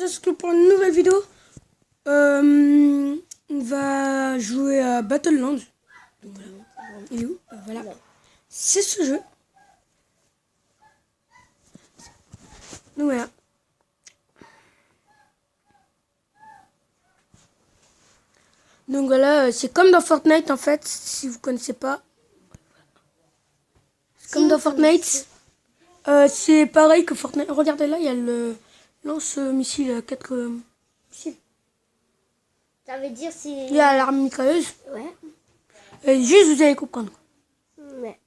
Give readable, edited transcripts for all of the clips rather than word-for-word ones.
on se retrouve pour une nouvelle vidéo. On va jouer à Battleland. Donc voilà. Il est où? Voilà. C'est ce jeu. Donc voilà. Donc voilà, c'est comme dans Fortnite en fait, si vous connaissez pas. C'est comme dans Fortnite. C'est pareil que Fortnite. Regardez là, il y a le lance-missile à 4 missiles. Ça veut dire c'est... Il y a l'arme mitrailleuse. Ouais. Juste vous allez comprendre. Ouais.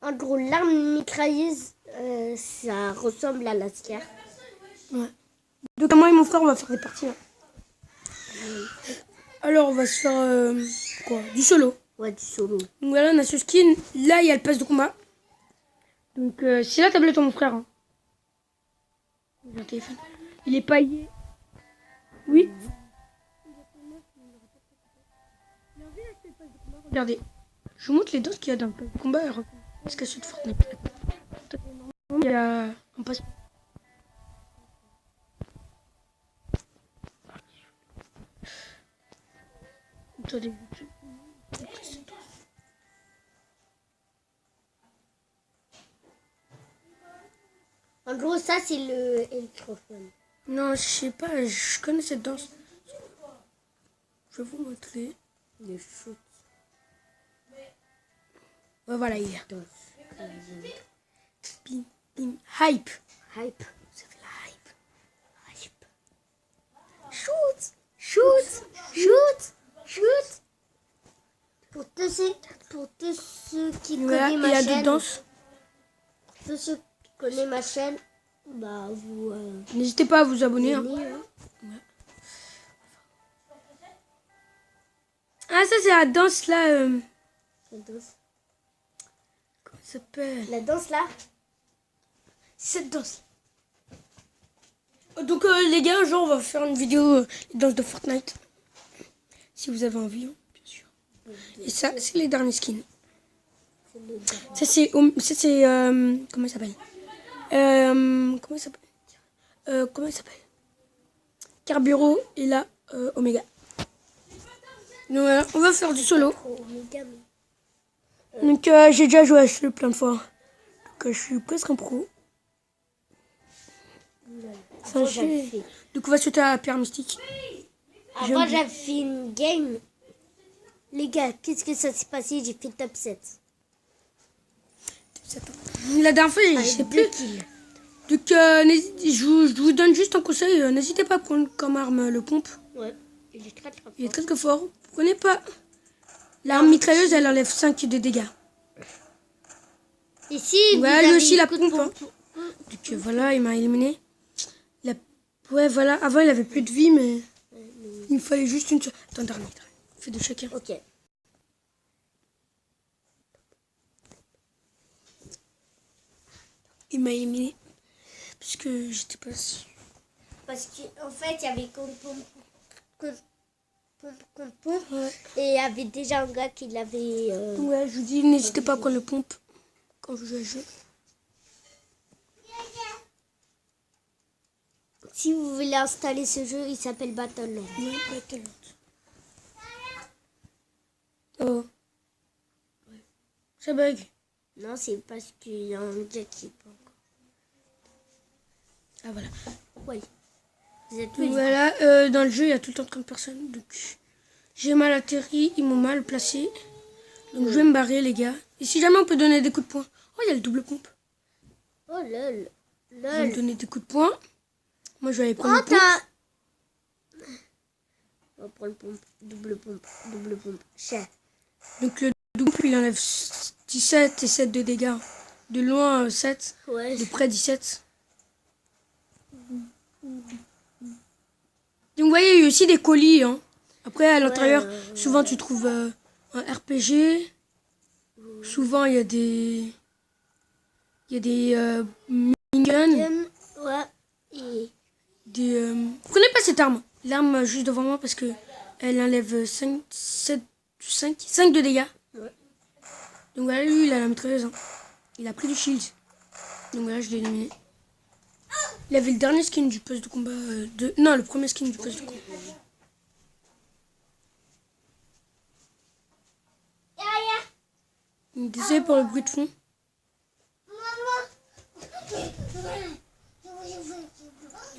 En gros, l'arme mitrailleuse, ça ressemble à la Lascar. Ouais. Donc moi et mon frère, on va faire des parties là. Alors on va se faire quoi? Du solo. Ouais, du solo. Donc voilà, on a ce skin. Là, il y a le pass de combat. Donc c'est la tablette de mon frère. Hein. Le téléphone. Il est paillé. Oui. Regardez. Je vous montre les danses qu'il y a dans le pass de combat. Est-ce qu'il y a ceux de Fortnite? Il y a un pass. Attendez. En gros, ça, c'est le électrophone. Non, je sais pas, je connais cette danse. Je vais vous montrer. Le shoot. Ouais, voilà, il y a. Danse. Pim, pim. Hype. Hype. Ça fait la hype. Hype. Shoot. Shoot. Shoot. Shoot. Pour tous ceux qui Voilà, connaissent ma il y a chaîne. des danses. Tous ceux qui connaissent ma chaîne, bah vous... N'hésitez pas à vous abonner. Hein. venez, hein. Ouais. Ah, ça, c'est la danse là. La danse. Comment ça s'appelle? La danse là. Cette danse. Donc, les gars, un jour, on va faire une vidéo les danses de Fortnite. Si vous avez envie, hein, bien sûr. Et ça, c'est les derniers skins. Ça, c'est. Comment il s'appelle? Comment il s'appelle? Comment il s'appelle? Carburo et là, Omega. Donc, voilà, on va faire du solo. Donc, j'ai déjà joué à ce jeu plein de fois. Donc, je suis presque un pro. Avant, j'avais fait. Donc, on va sauter à la pierre mystique. Avant, j'avais fait une game. Les gars, qu'est-ce que ça s'est passé? J'ai fait top 7. La dernière fois, je sais plus. Donc, je vous donne juste un conseil. N'hésitez pas à prendre comme arme le pompe. Ouais. Il est très très fort. Il est très très fort. Vous prenez pas. L'arme mitrailleuse, elle enlève 5 de dégâts. Ici, Ouais, lui aussi, la pompe. Hein. Donc, voilà, il m'a éliminé. Ouais, voilà. Avant, il avait plus de vie, mais il me fallait juste une... Attends, dernier. Fais de chacun. Ok. Il m'a éliminé. Parce que j'étais pas sûr. Parce qu'en fait, il y avait pompe. Ouais. Et il y avait déjà un gars qui l'avait... Ouais, je vous dis, n'hésitez pas à prendre le pompe quand vous jouez à ce jeu. Si vous voulez installer ce jeu, il s'appelle Battleland. Oui, Battleland. Oh. Ouais. Ça bug. Non, c'est parce qu'il y a un gars qui est pas encore. Ah, voilà. Oui. Vous êtes Donc tous voilà, dans le jeu, il y a tout le temps 30 personnes. Donc, j'ai mal atterri, ils m'ont mal placé. Donc, je vais me barrer, les gars. Et si jamais on peut donner des coups de poing. Oh, il y a le double pompe. Oh lol. Je vais me donner des coups de poing. Moi, je vais aller prendre Oh, le pompe. On va prendre le pompe. Double pompe. Cher. Donc, le double pompe, il enlève 17 et 7 de dégâts. De loin, 7. Ouais. De près, 17. Donc, vous voyez, il y a aussi des colis. Hein. Après, à l'intérieur, souvent, tu trouves un RPG. Souvent, il y a des... miniguns. Ouais. Et... Vous prenez pas cette arme. L'arme juste devant moi parce que elle enlève 5 de dégâts. Ouais. Donc voilà, lui, il a la mitrailleuse. Hein. Il a pris du shield. Donc voilà, je l'ai éliminé. Il avait le dernier skin du poste de combat Non, le premier skin du poste de combat. Désolé pour le bruit de fond.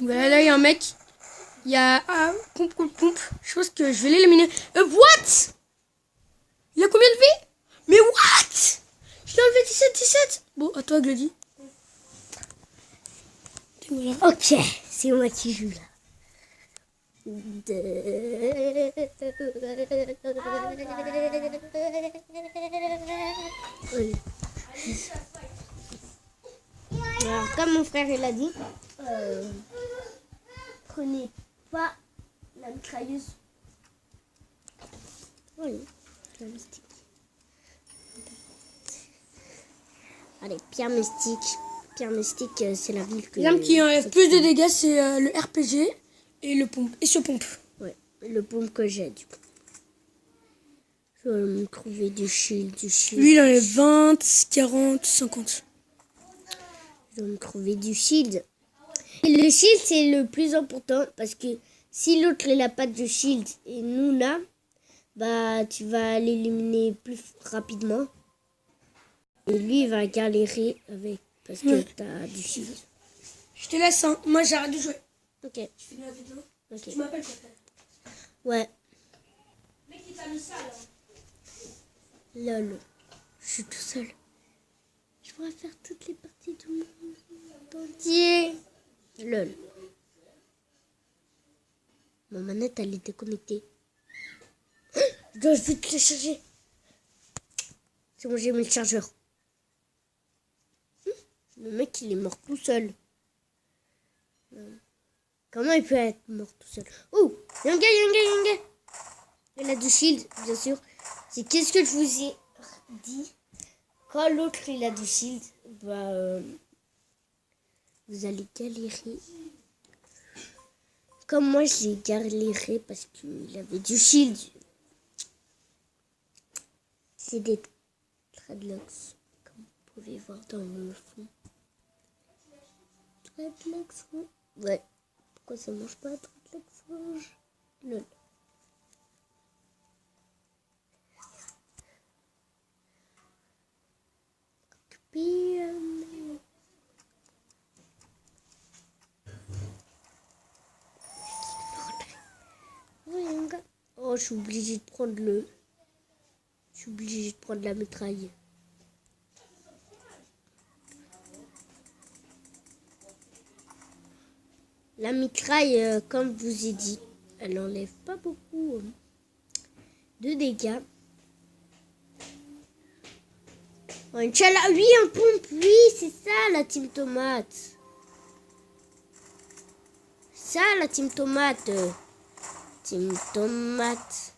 Voilà, là il y a un mec. Il y a pompe. Je pense que je vais l'éliminer. What? Il a combien de vie? Mais what? Je l'ai enlevé 17. Bon, à toi, Glody. Voilà. Ok, c'est moi qui joue là. Alors, comme mon frère il a dit, prenez pas la mitrailleuse. Oui, la mystique. Allez, pierre mystique. Pierre mystique, c'est la ville que... L'arme qui enlève plus de dégâts, c'est le RPG et le pompe. Et ce pompe. Ouais, le pompe que j'ai du coup. Je vais me trouver du shield. Lui, il enlève 20, 40, 50. Je vais me trouver du shield. Et le shield, c'est le plus important parce que si l'autre, il n'a pas de shield et nous, là, bah, tu vas l'éliminer plus rapidement. Et lui, il va galérer avec parce que tu as du shield. Je te laisse, hein. Moi, j'arrête de jouer. Ok. Je finis la vidéo. Ok. Tu m'appelles quoi? Ouais. Mec, il t'a mis ça, là. Lol. Je suis tout seul. Je pourrais faire toutes les parties du monde entier. Lol. Ma manette, elle est déconnectée. Je dois vite le charger. C'est bon, j'ai mis le chargeur. Le mec, il est mort tout seul. Comment il peut être mort tout seul? Oh, il y a un gars. Il a du shield, bien sûr. C'est qu'est-ce que je vous ai dit? Quand l'autre, il a du shield, bah, vous allez galérer. Comme moi, j'ai galéré parce qu'il avait du shield. C'est des dreadlocks, comme vous pouvez voir dans le fond. Dreadlocks rouge. Ouais. Pourquoi ça mange pas dreadlocks rouge? Lol. Oh, je suis obligée de prendre la mitraille. La mitraille, comme je vous ai dit, elle enlève pas beaucoup de dégâts. Oh, Inch'Allah, oui, un pompe, oui, c'est ça la team tomate. Ça la team tomate. Team tomate.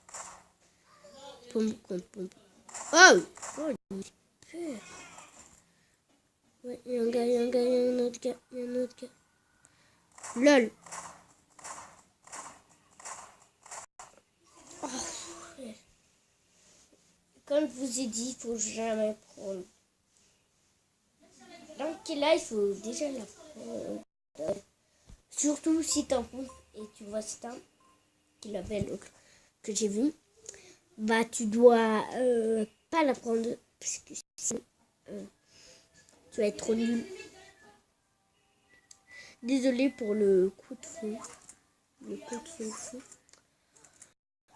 Pompe contre pompe. Oh, oh, peur. Ouais, il y a un autre gars. Lol. Oh, ouais. Comme je vous ai dit, il faut jamais prendre. Donc là, il faut déjà la prendre. Surtout si t'en pompe et tu vois Star, qui l'appelle l'autre que j'ai vu, bah tu dois pas la prendre parce que sinon, tu vas être trop nul. Désolé pour le coup de fou.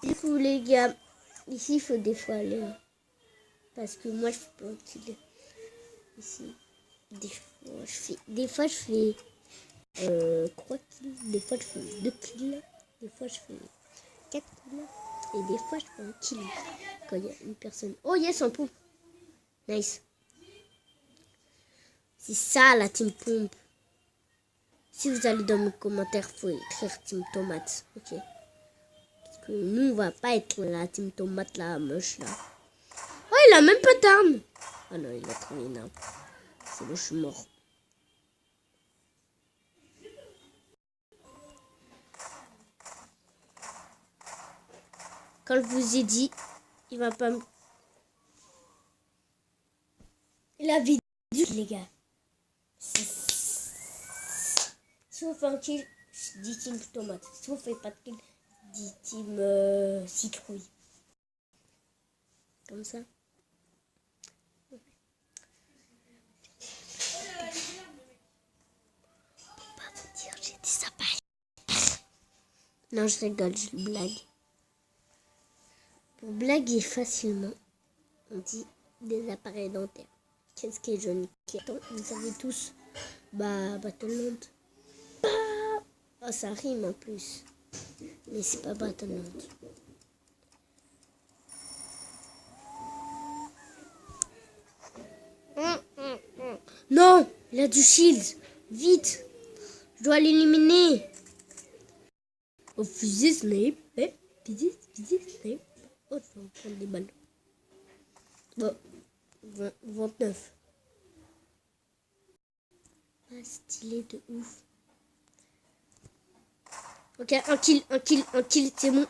Du coup les gars, ici il faut des fois aller. Parce que moi je fais pas un kill. Ici. Des fois je fais 3 kills. Des fois je fais 2 kills. Des fois je fais 4 kills. Et des fois je fais un kill. Quand il y a une personne. Oh yes, un pompe. Nice. C'est ça la team pompe. Si vous allez dans mes commentaires, il faut écrire team tomate. Ok. Parce que nous, on va pas être la team tomate, la moche là. Oh, il a même pas d'arme. Ah non, il a trouvé une arme. C'est bon, je suis mort. Quand je vous ai dit, il va pas me... La vidéo, les gars. Si vous faites un kill, je dis team tomate. Si vous faites pas de kill, je dis team citrouille. Comme ça. Pour pas vous dire, j'ai dit ça pareil. Non, je rigole, je blague. Pour blaguer facilement, on dit des appareils dentaires. Qu'est-ce qui est joli? Attends, vous savez tous. Battleland. Oh, ça rime en plus. Mais c'est pas Battleland. Non, il a du shield. Vite. Je dois l'éliminer. Oh, fusil Snape. Fusil Snape. Oh, je vais prendre des balles. Bon, 29. Pas stylé de ouf. Ok, un kill, c'est bon.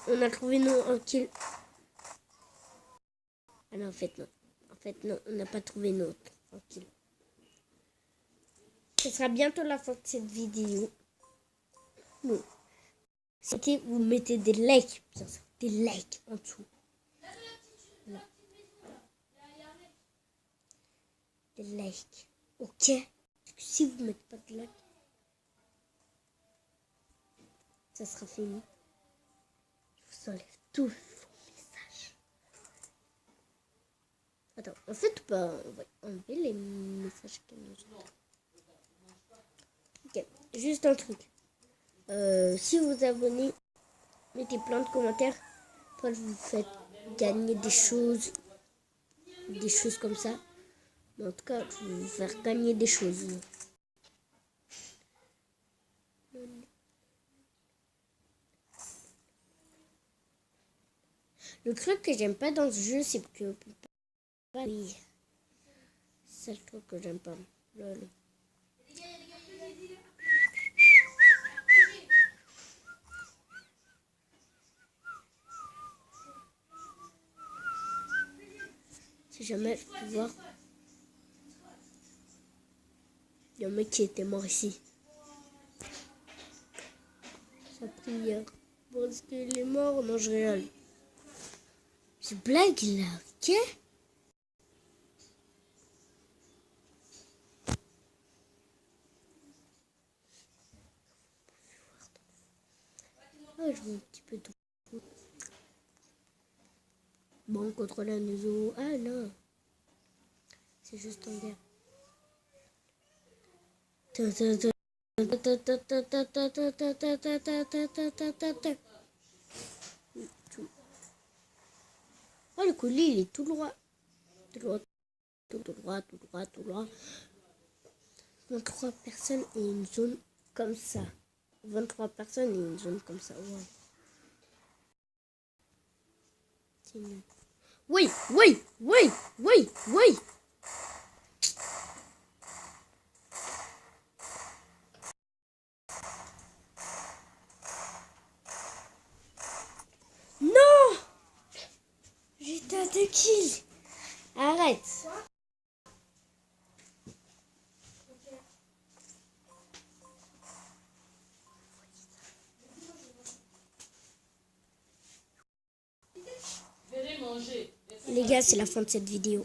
On a trouvé un kill. Ah non, en fait, non. On n'a pas trouvé notre kill. Ce sera bientôt la fin de cette vidéo. Bon. C'était, vous mettez des likes, bien sûr. Des likes en dessous. Voilà. Des likes. Ok. Parce que si vous ne mettez pas de likes, ça sera fini. Je vous enlève tous vos messages. Attends, en fait, on va enlever les messages qu'elle nous ont. Ok, juste un truc. Si vous vous abonnez, mettez plein de commentaires. Après, vous faites gagner des choses comme ça. Mais en tout cas, je vais vous faire gagner des choses. Le truc que j'aime pas dans ce jeu, c'est que on peut pas lire. C'est le truc que j'aime pas. Lol. Si jamais je peux voir. Il y a un mec qui était mort ici. Sa prière. Parce qu'il est mort, non, je réel. Je blague là, ok? Ah, je vois un petit peu tout. Bon, contrôler un oiseau. Ah non. C'est juste en guerre. Oh, le colis, il est tout droit. Tout droit, tout droit, tout droit, tout droit. 23 personnes et une zone comme ça. 23 personnes et une zone comme ça. Wow. C'est nul. Oui, oui, oui, oui, oui. Non! J'étais à 2 kills. Arrête. Les gars, c'est la fin de cette vidéo.